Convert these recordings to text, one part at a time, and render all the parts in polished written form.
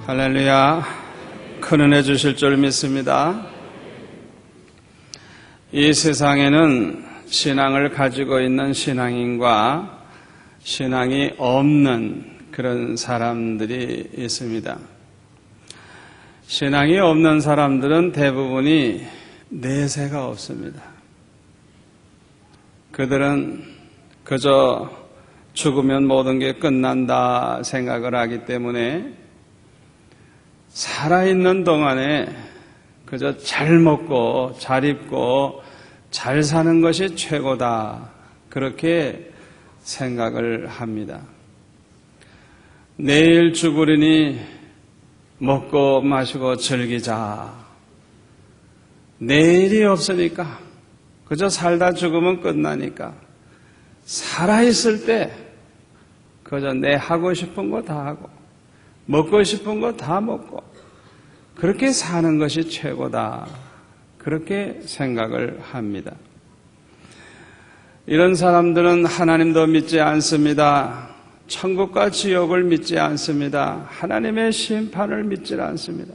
할렐루야. 큰 은혜 주실 줄 믿습니다. 이 세상에는 신앙을 가지고 있는 신앙인과 신앙이 없는 그런 사람들이 있습니다. 신앙이 없는 사람들은 대부분이 내세가 없습니다. 그들은 그저 죽으면 모든 게 끝난다 생각을 하기 때문에 살아있는 동안에 그저 잘 먹고 잘 입고 잘 사는 것이 최고다, 그렇게 생각을 합니다. 내일 죽으리니 먹고 마시고 즐기자. 내일이 없으니까, 그저 살다 죽으면 끝나니까 살아있을 때 그저 내 하고 싶은 거 다 하고 먹고 싶은 거 다 먹고 그렇게 사는 것이 최고다, 그렇게 생각을 합니다. 이런 사람들은 하나님도 믿지 않습니다. 천국과 지옥을 믿지 않습니다. 하나님의 심판을 믿지 않습니다.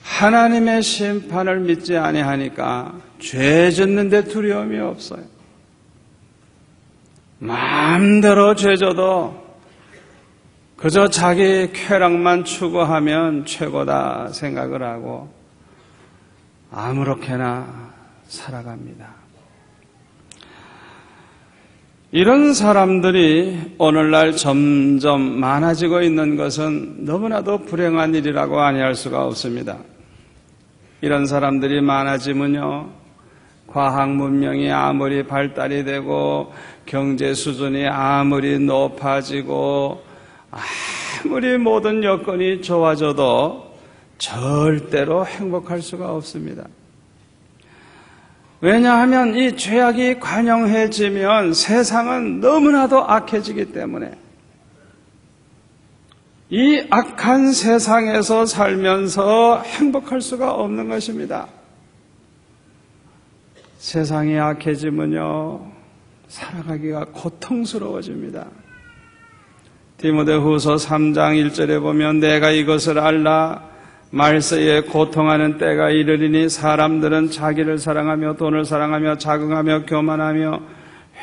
하나님의 심판을 믿지 아니하니까 죄 짓는데 두려움이 없어요. 마음대로 죄 져도 그저 자기 쾌락만 추구하면 최고다 생각을 하고 아무렇게나 살아갑니다. 이런 사람들이 오늘날 점점 많아지고 있는 것은 너무나도 불행한 일이라고 아니할 수가 없습니다. 이런 사람들이 많아지면요, 과학 문명이 아무리 발달이 되고 경제 수준이 아무리 높아지고 아무리 모든 여건이 좋아져도 절대로 행복할 수가 없습니다. 왜냐하면 이 죄악이 관영해지면 세상은 너무나도 악해지기 때문에 이 악한 세상에서 살면서 행복할 수가 없는 것입니다. 세상이 악해지면요, 살아가기가 고통스러워집니다. 디모데후서 3장 1절에 보면 내가 이것을 알라, 말세에 고통하는 때가 이르리니 사람들은 자기를 사랑하며 돈을 사랑하며 자긍하며 교만하며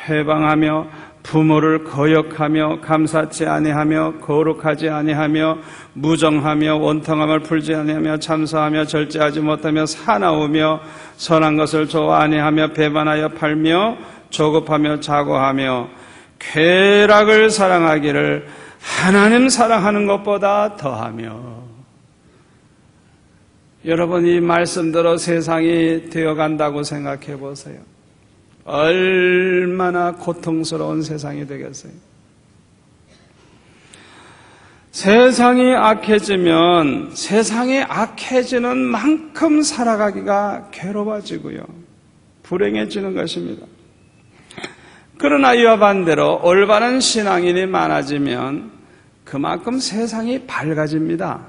회방하며 부모를 거역하며 감사치 아니하며 거룩하지 아니하며 무정하며 원통함을 풀지 아니하며 참사하며 절제하지 못하며 사나우며 선한 것을 좋아 아니하며 배반하여 팔며 조급하며 자고하며 쾌락을 사랑하기를 하나님 사랑하는 것보다 더하며. 여러분, 이 말씀대로 세상이 되어간다고 생각해 보세요. 얼마나 고통스러운 세상이 되겠어요. 세상이 악해지면 세상이 악해지는 만큼 살아가기가 괴로워지고요, 불행해지는 것입니다. 그러나 이와 반대로 올바른 신앙인이 많아지면 그만큼 세상이 밝아집니다.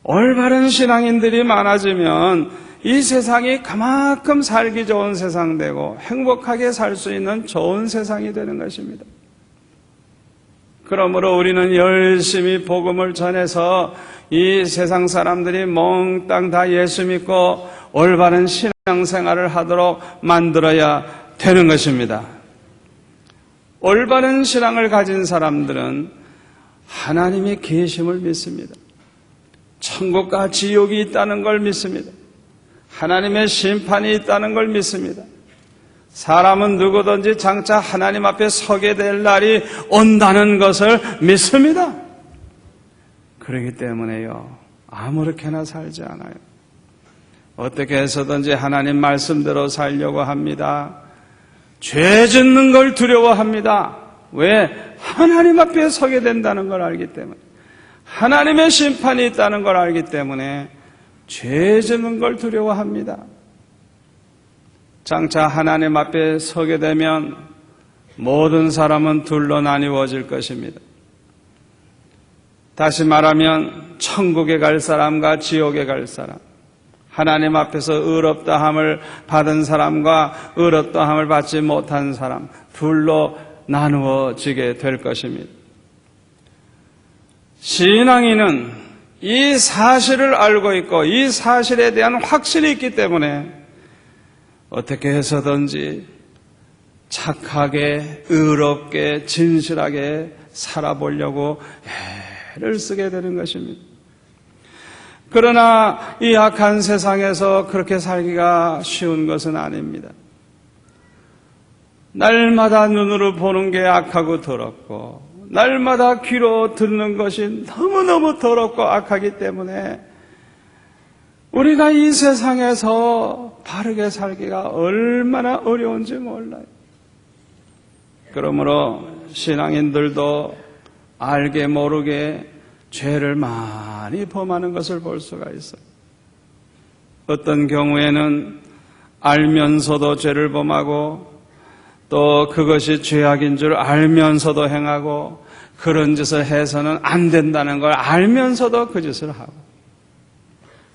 올바른 신앙인들이 많아지면 이 세상이 그만큼 살기 좋은 세상 되고 행복하게 살 수 있는 좋은 세상이 되는 것입니다. 그러므로 우리는 열심히 복음을 전해서 이 세상 사람들이 몽땅 다 예수 믿고 올바른 신앙생활을 하도록 만들어야 되는 것입니다. 올바른 신앙을 가진 사람들은 하나님의 계심을 믿습니다. 천국과 지옥이 있다는 걸 믿습니다. 하나님의 심판이 있다는 걸 믿습니다. 사람은 누구든지 장차 하나님 앞에 서게 될 날이 온다는 것을 믿습니다. 그렇기 때문에요, 아무렇게나 살지 않아요. 어떻게 해서든지 하나님 말씀대로 살려고 합니다. 죄 짓는 걸 두려워합니다. 왜? 하나님 앞에 서게 된다는 걸 알기 때문에, 하나님의 심판이 있다는 걸 알기 때문에 죄 짓는 걸 두려워합니다. 장차 하나님 앞에 서게 되면 모든 사람은 둘로 나뉘어질 것입니다. 다시 말하면 천국에 갈 사람과 지옥에 갈 사람, 하나님 앞에서 의롭다함을 받은 사람과 의롭다함을 받지 못한 사람, 둘로 나누어지게 될 것입니다. 신앙인은 이 사실을 알고 있고 이 사실에 대한 확신이 있기 때문에 어떻게 해서든지 착하게, 의롭게, 진실하게 살아보려고 애를 쓰게 되는 것입니다. 그러나 이 악한 세상에서 그렇게 살기가 쉬운 것은 아닙니다. 날마다 눈으로 보는 게 악하고 더럽고 날마다 귀로 듣는 것이 너무너무 더럽고 악하기 때문에 우리가 이 세상에서 바르게 살기가 얼마나 어려운지 몰라요. 그러므로 신앙인들도 알게 모르게 죄를 많이 범하는 것을 볼 수가 있어요. 어떤 경우에는 알면서도 죄를 범하고 또 그것이 죄악인 줄 알면서도 행하고 그런 짓을 해서는 안 된다는 걸 알면서도 그 짓을 하고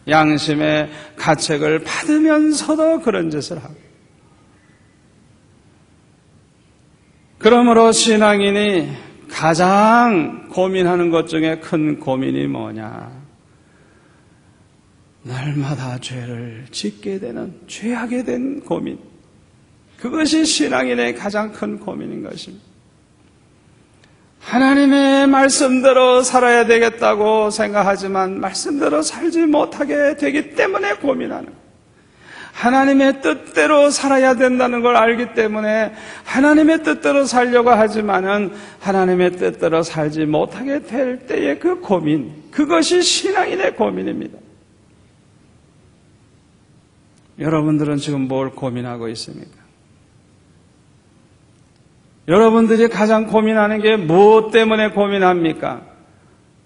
양심의 가책을 받으면서도 그런 짓을 하고 그러므로 신앙인이 가장 고민하는 것 중에 큰 고민이 뭐냐? 날마다 죄를 짓게 되는 죄하게 된 고민. 그것이 신앙인의 가장 큰 고민인 것입니다. 하나님의 말씀대로 살아야 되겠다고 생각하지만 말씀대로 살지 못하게 되기 때문에 고민하는 거예요. 하나님의 뜻대로 살아야 된다는 걸 알기 때문에 하나님의 뜻대로 살려고 하지만은 하나님의 뜻대로 살지 못하게 될 때의 그 고민, 그것이 신앙인의 고민입니다. 여러분들은 지금 뭘 고민하고 있습니까? 여러분들이 가장 고민하는 게 무엇 때문에 고민합니까?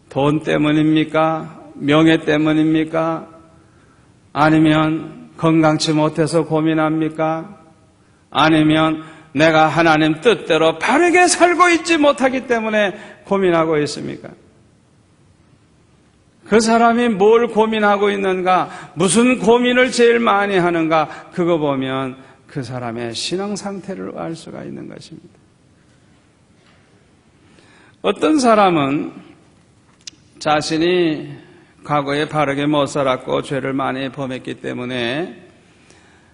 돈 때문입니까? 명예 때문입니까? 아니면 건강치 못해서 고민합니까? 아니면 내가 하나님 뜻대로 바르게 살고 있지 못하기 때문에 고민하고 있습니까? 그 사람이 뭘 고민하고 있는가, 무슨 고민을 제일 많이 하는가, 그거 보면 그 사람의 신앙 상태를 알 수가 있는 것입니다. 어떤 사람은 자신이 과거에 바르게 못 살았고 죄를 많이 범했기 때문에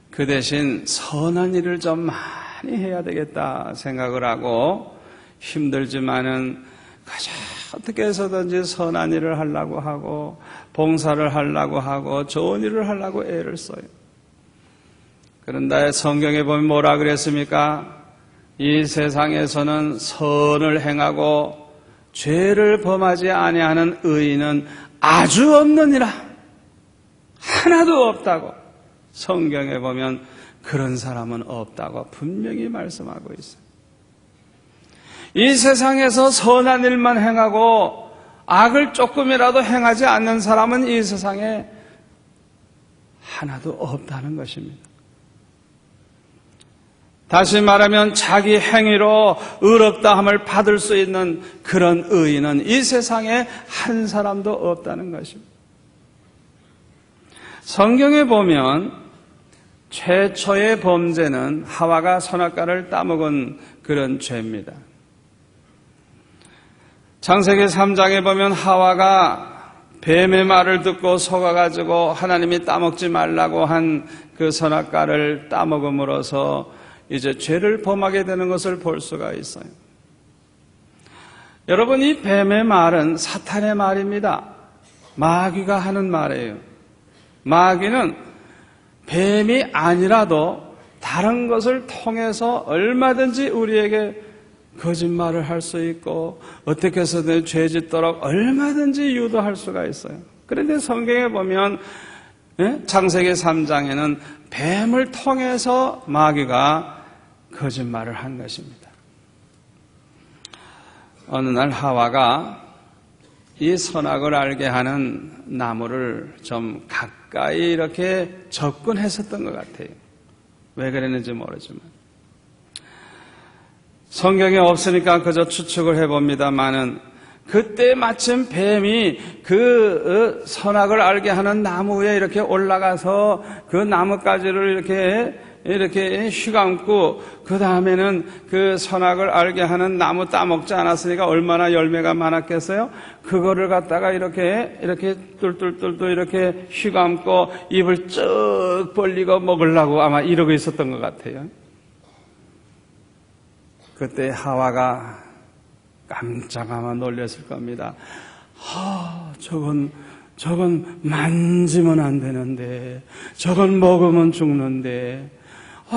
그 대신 선한 일을 좀 많이 해야 되겠다 생각을 하고 힘들지만은 가장 어떻게 해서든지 선한 일을 하려고 하고 봉사를 하려고 하고 좋은 일을 하려고 애를 써요. 그런데 성경에 보면 뭐라 그랬습니까? 이 세상에서는 선을 행하고 죄를 범하지 아니하는 의인은 아주 없느니라. 하나도 없다고. 성경에 보면 그런 사람은 없다고 분명히 말씀하고 있어요. 이 세상에서 선한 일만 행하고 악을 조금이라도 행하지 않는 사람은 이 세상에 하나도 없다는 것입니다. 다시 말하면 자기 행위로 의롭다함을 받을 수 있는 그런 의인은 이 세상에 한 사람도 없다는 것입니다. 성경에 보면 최초의 범죄는 하와가 선악과를 따먹은 그런 죄입니다. 창세기 3장에 보면 하와가 뱀의 말을 듣고 속아가지고 하나님이 따먹지 말라고 한 그 선악과를 따먹음으로써 이제 죄를 범하게 되는 것을 볼 수가 있어요. 여러분, 이 뱀의 말은 사탄의 말입니다. 마귀가 하는 말이에요. 마귀는 뱀이 아니라도 다른 것을 통해서 얼마든지 우리에게 거짓말을 할 수 있고 어떻게 해서든 죄 짓도록 얼마든지 유도할 수가 있어요. 그런데 성경에 보면 창세기 3장에는 뱀을 통해서 마귀가 거짓말을 한 것입니다. 어느 날 하와가 이 선악을 알게 하는 나무를 좀 가까이 이렇게 접근했었던 것 같아요. 왜 그랬는지 모르지만 성경에 없으니까 그저 추측을 해봅니다만은 그때 마침 뱀이 그 선악을 알게 하는 나무 위에 이렇게 올라가서 그 나뭇가지를 이렇게 이렇게 휘감고 그 다음에는 그 선악을 알게 하는 나무 따먹지 않았으니까 얼마나 열매가 많았겠어요? 그거를 갖다가 이렇게 뚫뚫뚫뚫 이렇게 휘감고 입을 쭉 벌리고 먹으려고 아마 이러고 있었던 것 같아요. 그때 하와가 깜짝 아마 놀랐을 겁니다. 저건 만지면 안 되는데, 저건 먹으면 죽는데,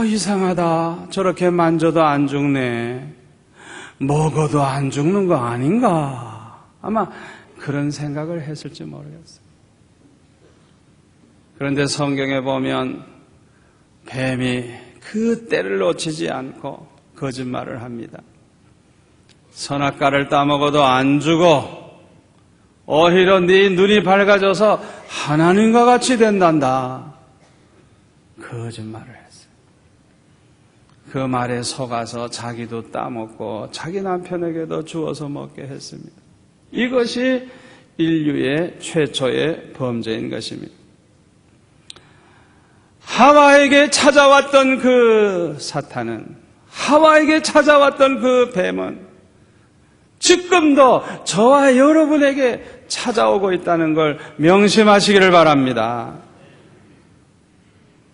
이상하다. 저렇게 만져도 안 죽네. 먹어도 안 죽는 거 아닌가. 아마 그런 생각을 했을지 모르겠어요. 그런데 성경에 보면 뱀이 그 때를 놓치지 않고 거짓말을 합니다. 선악과를 따먹어도 안 죽어. 오히려 네 눈이 밝아져서 하나님과 같이 된단다. 거짓말을 했어요. 그 말에 속아서 자기도 따먹고 자기 남편에게도 주어서 먹게 했습니다. 이것이 인류의 최초의 범죄인 것입니다. 하와에게 찾아왔던 그 사탄은, 하와에게 찾아왔던 그 뱀은 지금도 저와 여러분에게 찾아오고 있다는 걸 명심하시기를 바랍니다.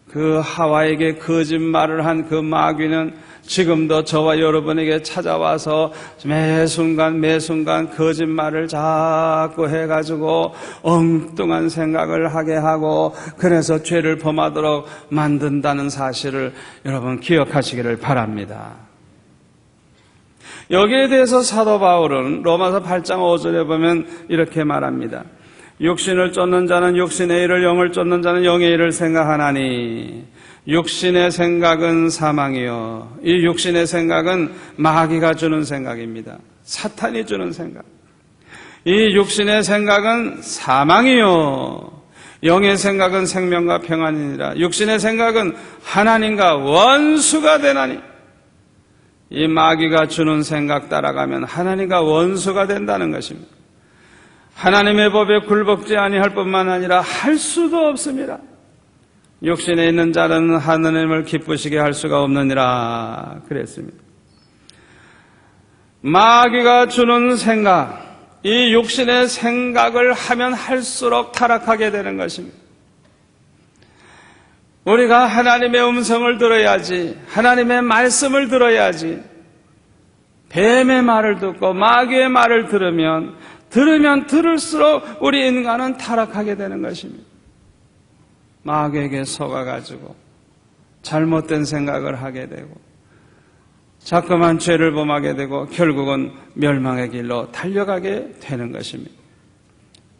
그 하와에게 거짓말을 한 그 마귀는 지금도 저와 여러분에게 찾아와서 매 순간 거짓말을 자꾸 해가지고 엉뚱한 생각을 하게 하고 그래서 죄를 범하도록 만든다는 사실을 여러분 기억하시기를 바랍니다. 여기에 대해서 사도 바울은 로마서 8장 5절에 보면 이렇게 말합니다. 육신을 쫓는 자는 육신의 일을, 영을 쫓는 자는 영의 일을 생각하나니 육신의 생각은 사망이요. 이 육신의 생각은 마귀가 주는 생각입니다. 사탄이 주는 생각. 이 육신의 생각은 사망이요. 영의 생각은 생명과 평안이니라. 육신의 생각은 하나님과 원수가 되나니. 이 마귀가 주는 생각 따라가면 하나님과 원수가 된다는 것입니다. 하나님의 법에 굴복지 아니할 뿐만 아니라 할 수도 없습니다. 육신에 있는 자는 하나님을 기쁘시게 할 수가 없느니라 그랬습니다. 마귀가 주는 생각, 이 육신의 생각을 하면 할수록 타락하게 되는 것입니다. 우리가 하나님의 음성을 들어야지, 하나님의 말씀을 들어야지. 뱀의 말을 듣고 마귀의 말을 들으면 들을수록 우리 인간은 타락하게 되는 것입니다. 마귀에게 속아가지고 잘못된 생각을 하게 되고 자꾸만 죄를 범하게 되고 결국은 멸망의 길로 달려가게 되는 것입니다.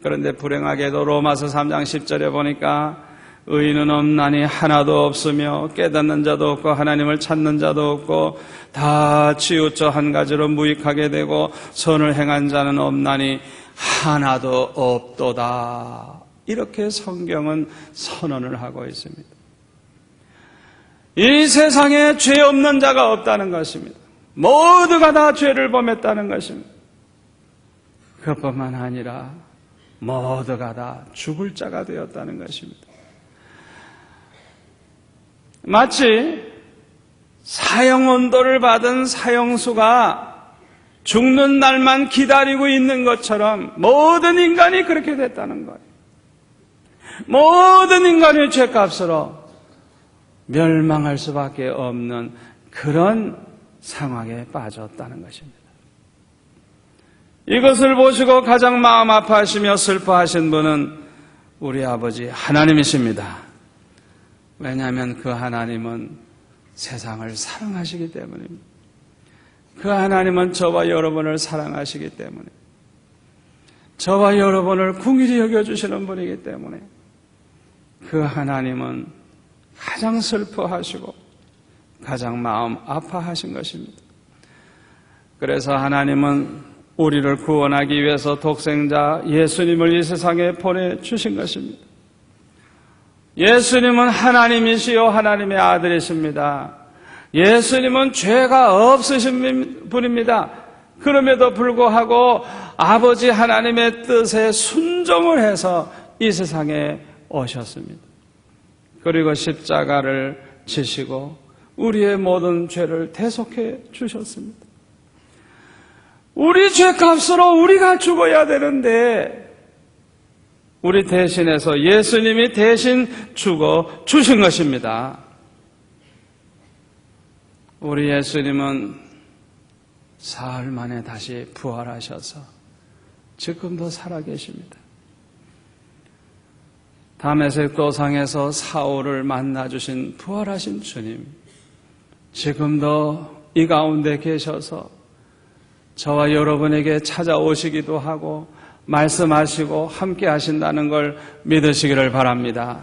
그런데 불행하게도 로마서 3장 10절에 보니까 의인은 없나니 하나도 없으며 깨닫는 자도 없고 하나님을 찾는 자도 없고 다 치우쳐 한 가지로 무익하게 되고 선을 행한 자는 없나니 하나도 없도다. 이렇게 성경은 선언을 하고 있습니다. 이 세상에 죄 없는 자가 없다는 것입니다. 모두가 다 죄를 범했다는 것입니다. 그것뿐만 아니라 모두가 다 죽을 자가 되었다는 것입니다. 마치 사형언도를 받은 사형수가 죽는 날만 기다리고 있는 것처럼 모든 인간이 그렇게 됐다는 거예요. 모든 인간의 죄값으로 멸망할 수밖에 없는 그런 상황에 빠졌다는 것입니다. 이것을 보시고 가장 마음 아파하시며 슬퍼하신 분은 우리 아버지 하나님이십니다. 왜냐하면 그 하나님은 세상을 사랑하시기 때문입니다. 그 하나님은 저와 여러분을 사랑하시기 때문에, 저와 여러분을 긍휼히 여겨주시는 분이기 때문에 그 하나님은 가장 슬퍼하시고 가장 마음 아파하신 것입니다. 그래서 하나님은 우리를 구원하기 위해서 독생자 예수님을 이 세상에 보내주신 것입니다. 예수님은 하나님이시요 하나님의 아들이십니다. 예수님은 죄가 없으신 분입니다. 그럼에도 불구하고 아버지 하나님의 뜻에 순종을 해서 이 세상에 오셨습니다. 그리고 십자가를 지시고 우리의 모든 죄를 대속해 주셨습니다. 우리 죄값으로 우리가 죽어야 되는데 우리 대신해서 예수님이 대신 죽어 주신 것입니다. 우리 예수님은 사흘 만에 다시 부활하셔서 지금도 살아계십니다. 다메섹 도상에서 사울을 만나주신 부활하신 주님, 지금도 이 가운데 계셔서 저와 여러분에게 찾아오시기도 하고 말씀하시고 함께 하신다는 걸 믿으시기를 바랍니다.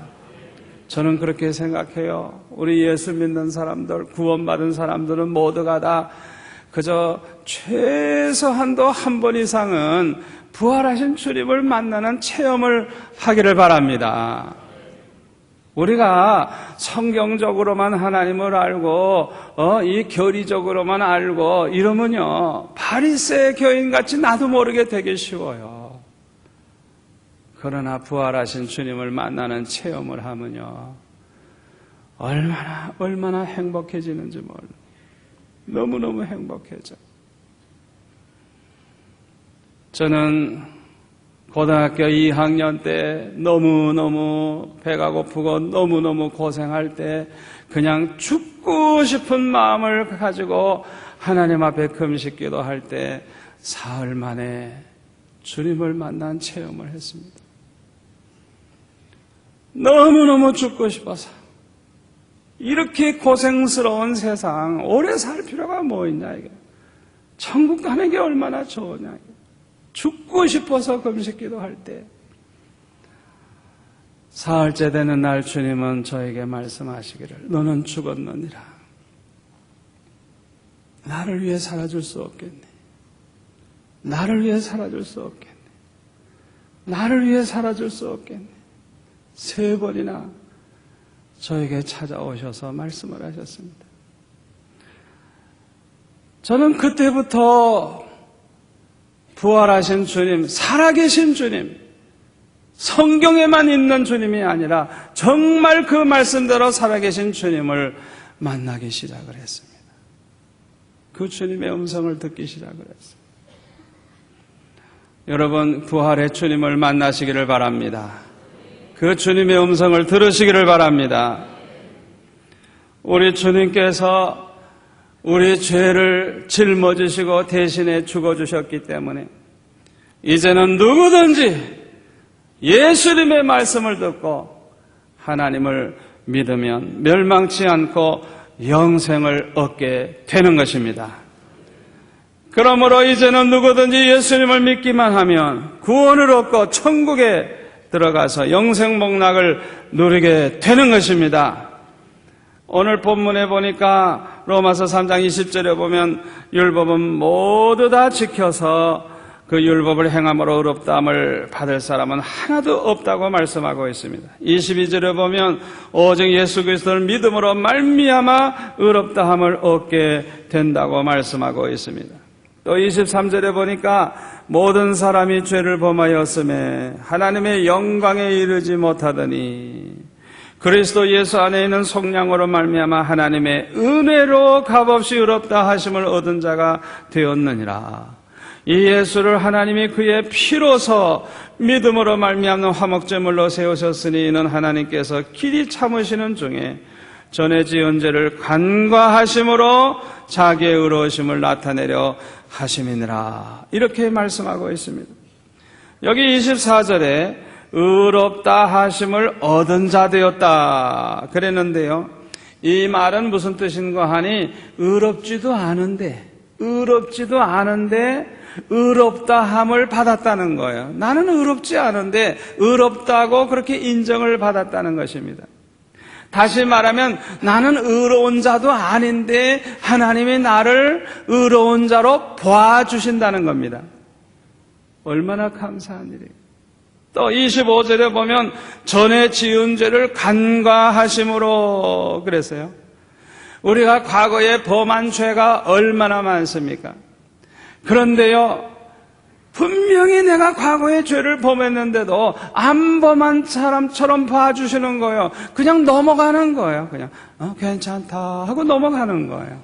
저는 그렇게 생각해요. 우리 예수 믿는 사람들, 구원받은 사람들은 모두가 다 그저 최소한도 한 번 이상은 부활하신 주님을 만나는 체험을 하기를 바랍니다. 우리가 성경적으로만 하나님을 알고 이 교리적으로만 알고 이러면요 바리새 교인같이 나도 모르게 되기 쉬워요. 그러나 부활하신 주님을 만나는 체험을 하면요 얼마나 행복해지는지 몰라요. 너무너무 행복해져. 저는 고등학교 2학년 때 너무너무 배가 고프고 너무너무 고생할 때 그냥 죽고 싶은 마음을 가지고 하나님 앞에 금식 기도할 때 사흘 만에 주님을 만난 체험을 했습니다. 너무너무 죽고 싶어서 이렇게 고생스러운 세상 오래 살 필요가 뭐 있냐 이게. 천국 가는 게 얼마나 좋으냐 이게. 죽고 싶어서 금식 기도할 때 사흘째 되는 날 주님은 저에게 말씀하시기를 너는 죽었느니라. 나를 위해 살아줄 수 없겠네. 나를 위해 살아줄 수 없겠네. 나를 위해 살아줄 수 없겠네. 3번이나 저에게 찾아오셔서 말씀을 하셨습니다. 저는 그때부터 부활하신 주님, 살아계신 주님, 성경에만 있는 주님이 아니라 정말 그 말씀대로 살아계신 주님을 만나기 시작을 했습니다. 그 주님의 음성을 듣기 시작을 했습니다. 여러분, 부활의 주님을 만나시기를 바랍니다. 그 주님의 음성을 들으시기를 바랍니다. 우리 주님께서 우리 죄를 짊어지시고 대신에 죽어주셨기 때문에 이제는 누구든지 예수님의 말씀을 듣고 하나님을 믿으면 멸망치 않고 영생을 얻게 되는 것입니다. 그러므로 이제는 누구든지 예수님을 믿기만 하면 구원을 얻고 천국에 들어가서 영생 복락을 누리게 되는 것입니다. 오늘 본문에 보니까 로마서 3장 20절에 보면 율법은 모두 다 지켜서 그 율법을 행함으로 의롭다함을 받을 사람은 하나도 없다고 말씀하고 있습니다. 22절에 보면 오직 예수 그리스도를 믿음으로 말미암아 의롭다함을 얻게 된다고 말씀하고 있습니다. 또 23절에 보니까 모든 사람이 죄를 범하였음에 하나님의 영광에 이르지 못하더니 그리스도 예수 안에 있는 속량으로 말미암아 하나님의 은혜로 값없이 의롭다 하심을 얻은 자가 되었느니라. 이 예수를 하나님이 그의 피로서 믿음으로 말미암는 화목제물로 세우셨으니 이는 하나님께서 길이 참으시는 중에 전에 지은 죄를 간과하심으로 자기의 의로우심을 나타내려 하심이니라. 이렇게 말씀하고 있습니다. 여기 24절에 의롭다 하심을 얻은 자 되었다 그랬는데요. 이 말은 무슨 뜻인가 하니 의롭지도 않은데 의롭다함을 받았다는 거예요. 나는 의롭지 않은데 의롭다고 그렇게 인정을 받았다는 것입니다. 다시 말하면 나는 의로운 자도 아닌데 하나님이 나를 의로운 자로 봐주신다는 겁니다. 얼마나 감사한 일이에요. 또 25절에 보면 전에 지은 죄를 간과하심으로 그랬어요. 우리가 과거에 범한 죄가 얼마나 많습니까? 그런데요, 분명히 내가 과거에 죄를 범했는데도 안 범한 사람처럼 봐주시는 거예요. 그냥 넘어가는 거예요. 그냥 괜찮다 하고 넘어가는 거예요.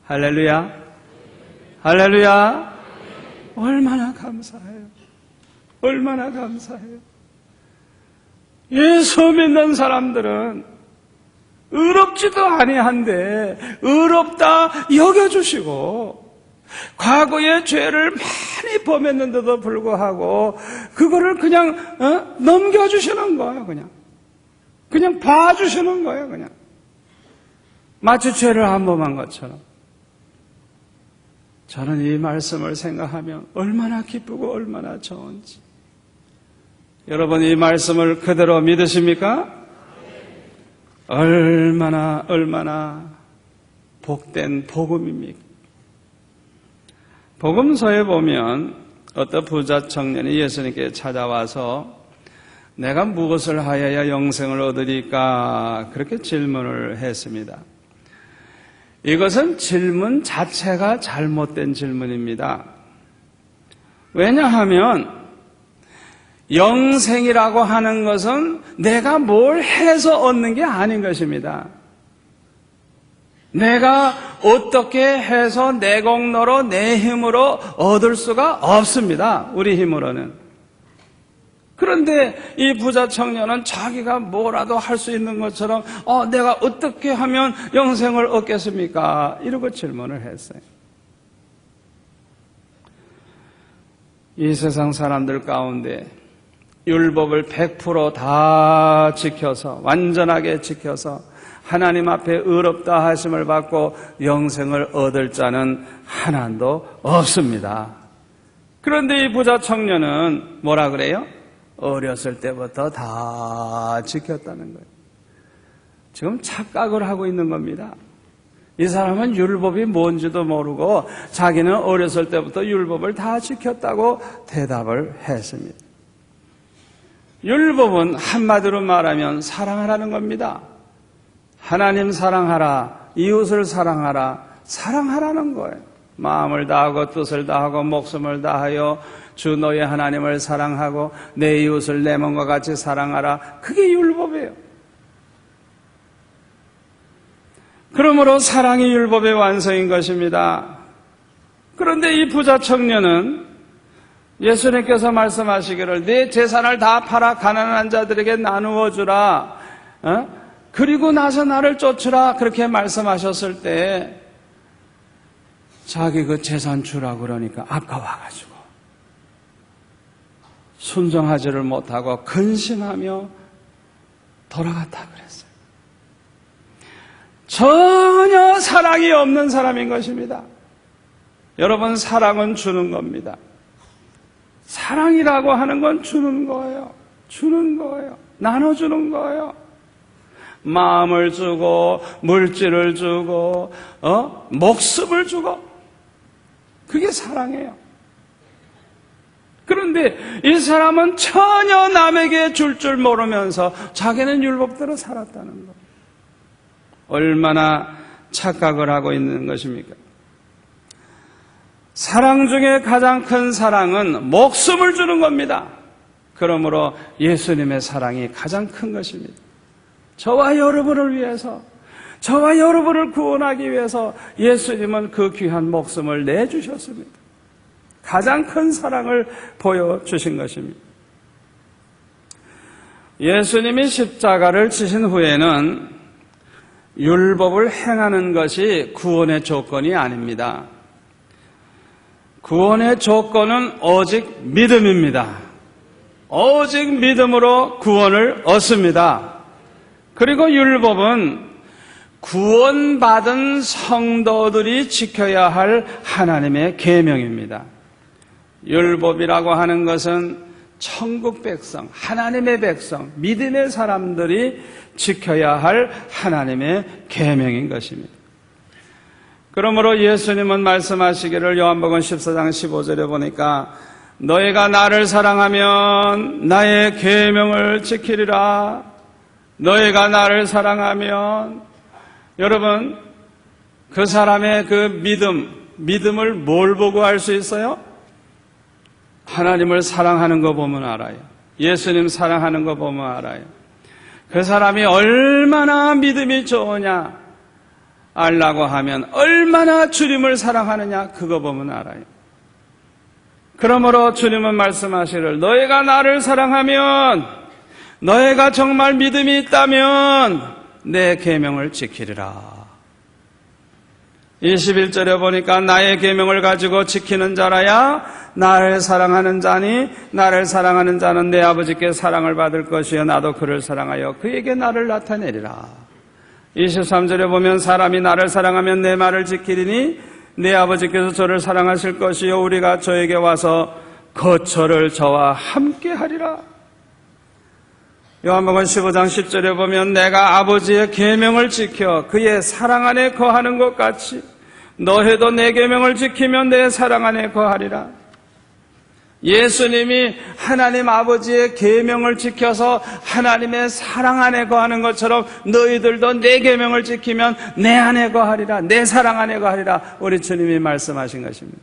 할렐루야, 할렐루야. 얼마나 감사해요. 얼마나 감사해요. 예수 믿는 사람들은 의롭지도 아니한데 의롭다 여겨주시고, 과거의 죄를 많이 범했는데도 불구하고 그거를 그냥 넘겨주시는 거예요. 그냥 봐주시는 거예요. 그냥 마치 죄를 안 범한 것처럼. 저는 이 말씀을 생각하면 얼마나 기쁘고 얼마나 좋은지. 여러분, 이 말씀을 그대로 믿으십니까? 얼마나 복된 복음입니까? 복음서에 보면 어떤 부자 청년이 예수님께 찾아와서 내가 무엇을 하여야 영생을 얻으리까? 그렇게 질문을 했습니다. 이것은 질문 자체가 잘못된 질문입니다. 왜냐하면 영생이라고 하는 것은 내가 뭘 해서 얻는 게 아닌 것입니다. 내가 어떻게 해서 내 공로로 내 힘으로 얻을 수가 없습니다. 우리 힘으로는. 그런데 이 부자 청년은 자기가 뭐라도 할 수 있는 것처럼 내가 어떻게 하면 영생을 얻겠습니까? 이러고 질문을 했어요. 이 세상 사람들 가운데 율법을 100% 다 지켜서, 완전하게 지켜서 하나님 앞에 의롭다 하심을 받고 영생을 얻을 자는 하나도 없습니다. 그런데 이 부자 청년은 뭐라 그래요? 어렸을 때부터 다 지켰다는 거예요. 지금 착각을 하고 있는 겁니다. 이 사람은 율법이 뭔지도 모르고 자기는 어렸을 때부터 율법을 다 지켰다고 대답을 했습니다. 율법은 한마디로 말하면 사랑하라는 겁니다. 하나님 사랑하라, 이웃을 사랑하라, 사랑하라는 거예요. 마음을 다하고 뜻을 다하고 목숨을 다하여 주 너의 하나님을 사랑하고 내 이웃을 내 몸과 같이 사랑하라. 그게 율법이에요. 그러므로 사랑이 율법의 완성인 것입니다. 그런데 이 부자 청년은 예수님께서 말씀하시기를 네 재산을 다 팔아 가난한 자들에게 나누어 주라. 그리고 나서 나를 쫓으라. 그렇게 말씀하셨을 때 자기 그 재산 주라고 그러니까 아까워가지고 순종하지를 못하고 근심하며 돌아갔다 그랬어요. 전혀 사랑이 없는 사람인 것입니다. 여러분, 사랑은 주는 겁니다. 사랑이라고 하는 건 주는 거예요. 주는 거예요. 나눠주는 거예요. 마음을 주고 물질을 주고 목숨을 주고 그게 사랑이에요. 그런데 이 사람은 전혀 남에게 줄 줄 모르면서 자기는 율법대로 살았다는 거예요. 얼마나 착각을 하고 있는 것입니까? 사랑 중에 가장 큰 사랑은 목숨을 주는 겁니다. 그러므로 예수님의 사랑이 가장 큰 것입니다. 저와 여러분을 위해서, 저와 여러분을 구원하기 위해서 예수님은 그 귀한 목숨을 내주셨습니다. 가장 큰 사랑을 보여주신 것입니다. 예수님이 십자가를 지신 후에는 율법을 행하는 것이 구원의 조건이 아닙니다. 구원의 조건은 오직 믿음입니다. 오직 믿음으로 구원을 얻습니다. 그리고 율법은 구원받은 성도들이 지켜야 할 하나님의 계명입니다. 율법이라고 하는 것은 천국 백성, 하나님의 백성, 믿음의 사람들이 지켜야 할 하나님의 계명인 것입니다. 그러므로 예수님은 말씀하시기를 요한복음 14장 15절에 보니까 너희가 나를 사랑하면 나의 계명을 지키리라. 너희가 나를 사랑하면, 여러분, 그 사람의 그 믿음을 뭘 보고 알 수 있어요? 하나님을 사랑하는 거 보면 알아요. 예수님 사랑하는 거 보면 알아요. 그 사람이 얼마나 믿음이 좋으냐 알라고 하면 얼마나 주님을 사랑하느냐 그거 보면 알아요. 그러므로 주님은 말씀하시기를 너희가 나를 사랑하면 너희가 정말 믿음이 있다면 내 계명을 지키리라. 21절에 보니까 나의 계명을 가지고 지키는 자라야 나를 사랑하는 자니 나를 사랑하는 자는 내 아버지께 사랑을 받을 것이요 나도 그를 사랑하여 그에게 나를 나타내리라. 23절에 보면 사람이 나를 사랑하면 내 말을 지키리니 내 아버지께서 저를 사랑하실 것이요 우리가 저에게 와서 거처를 저와 함께 하리라. 요한복음 15장 10절에 보면 내가 아버지의 계명을 지켜 그의 사랑 안에 거하는 것 같이 너희도 내 계명을 지키면 내 사랑 안에 거하리라. 예수님이 하나님 아버지의 계명을 지켜서 하나님의 사랑 안에 거하는 것처럼 너희들도 내 계명을 지키면 내 안에 거하리라. 내 사랑 안에 거하리라. 우리 주님이 말씀하신 것입니다.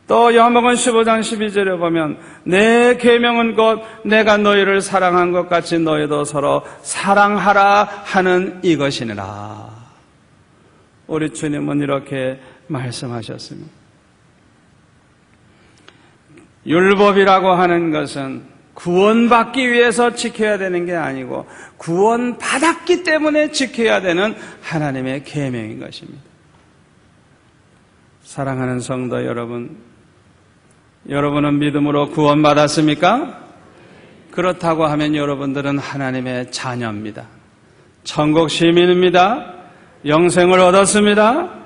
또 요한복음 15장 12절에 보면 내 계명은 곧 내가 너희를 사랑한 것 같이 너희도 서로 사랑하라 하는 이것이니라. 우리 주님은 이렇게 말씀하셨습니다. 율법이라고 하는 것은 구원받기 위해서 지켜야 되는 게 아니고 구원받았기 때문에 지켜야 되는 하나님의 계명인 것입니다. 사랑하는 성도 여러분, 여러분은 믿음으로 구원받았습니까? 그렇다고 하면 여러분들은 하나님의 자녀입니다. 천국 시민입니다. 영생을 얻었습니다.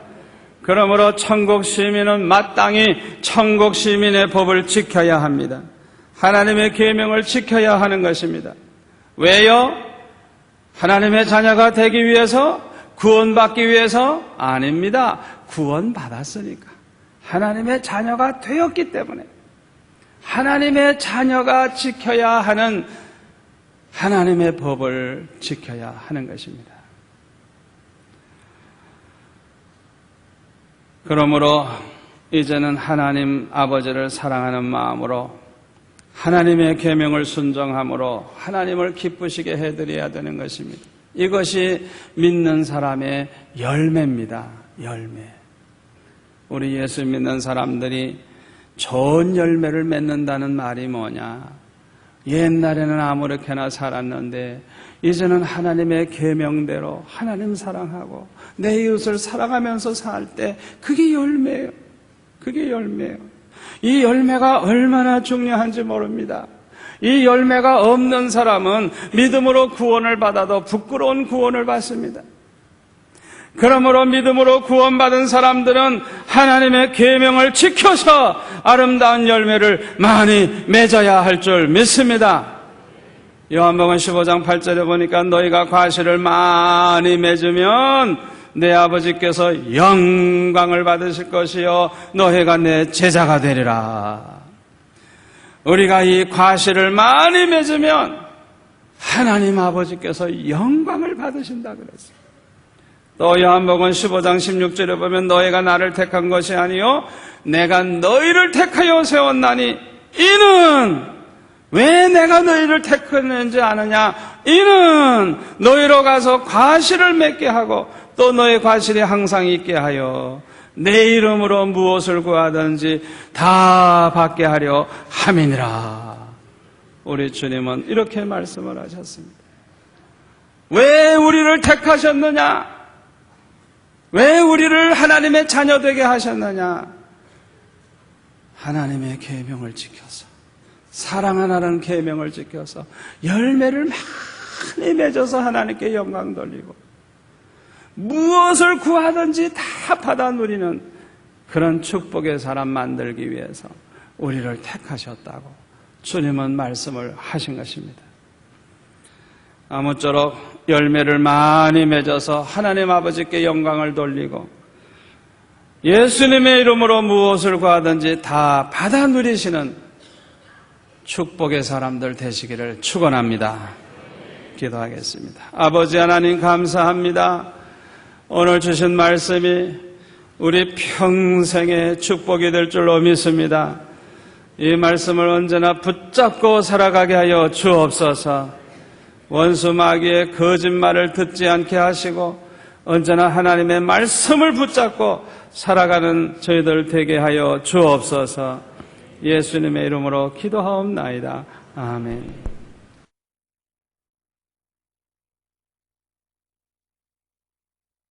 그러므로 천국 시민은 마땅히 천국 시민의 법을 지켜야 합니다. 하나님의 계명을 지켜야 하는 것입니다. 왜요? 하나님의 자녀가 되기 위해서? 구원받기 위해서? 아닙니다. 구원받았으니까. 하나님의 자녀가 되었기 때문에 하나님의 자녀가 지켜야 하는 하나님의 법을 지켜야 하는 것입니다. 그러므로 이제는 하나님 아버지를 사랑하는 마음으로 하나님의 계명을 순종함으로 하나님을 기쁘시게 해드려야 되는 것입니다. 이것이 믿는 사람의 열매입니다. 열매. 우리 예수 믿는 사람들이 좋은 열매를 맺는다는 말이 뭐냐? 옛날에는 아무렇게나 살았는데 이제는 하나님의 계명대로 하나님 사랑하고 내 이웃을 사랑하면서 살 때 그게 열매예요. 그게 열매예요. 이 열매가 얼마나 중요한지 모릅니다. 이 열매가 없는 사람은 믿음으로 구원을 받아도 부끄러운 구원을 받습니다. 그러므로 믿음으로 구원받은 사람들은 하나님의 계명을 지켜서 아름다운 열매를 많이 맺어야 할 줄 믿습니다. 요한복음 15장 8절에 보니까 너희가 과실을 많이 맺으면 내 아버지께서 영광을 받으실 것이요 너희가 내 제자가 되리라. 우리가 이 과실을 많이 맺으면 하나님 아버지께서 영광을 받으신다 그랬어요. 또 요한복음 15장 16절에 보면 너희가 나를 택한 것이 아니요 내가 너희를 택하여 세웠나니 이는 왜 내가 너희를 택했는지 아느냐? 이는 너희로 가서 과실을 맺게 하고 또 너희 과실이 항상 있게 하여 내 이름으로 무엇을 구하든지 다 받게 하려 함이니라. 우리 주님은 이렇게 말씀을 하셨습니다. 왜 우리를 택하셨느냐? 왜 우리를 하나님의 자녀 되게 하셨느냐? 하나님의 계명을 지켜서 사랑 하나라는 계명을 지켜서 열매를 많이 맺어서 하나님께 영광 돌리고 무엇을 구하든지 다 받아 누리는 그런 축복의 사람 만들기 위해서 우리를 택하셨다고 주님은 말씀을 하신 것입니다. 아무쪼록 열매를 많이 맺어서 하나님 아버지께 영광을 돌리고 예수님의 이름으로 무엇을 구하든지 다 받아 누리시는 축복의 사람들 되시기를 축원합니다. 기도하겠습니다. 아버지 하나님 감사합니다. 오늘 주신 말씀이 우리 평생의 축복이 될 줄로 믿습니다. 이 말씀을 언제나 붙잡고 살아가게 하여 주옵소서. 원수 마귀의 거짓말을 듣지 않게 하시고 언제나 하나님의 말씀을 붙잡고 살아가는 저희들 되게 하여 주옵소서. 예수님의 이름으로 기도하옵나이다. 아멘.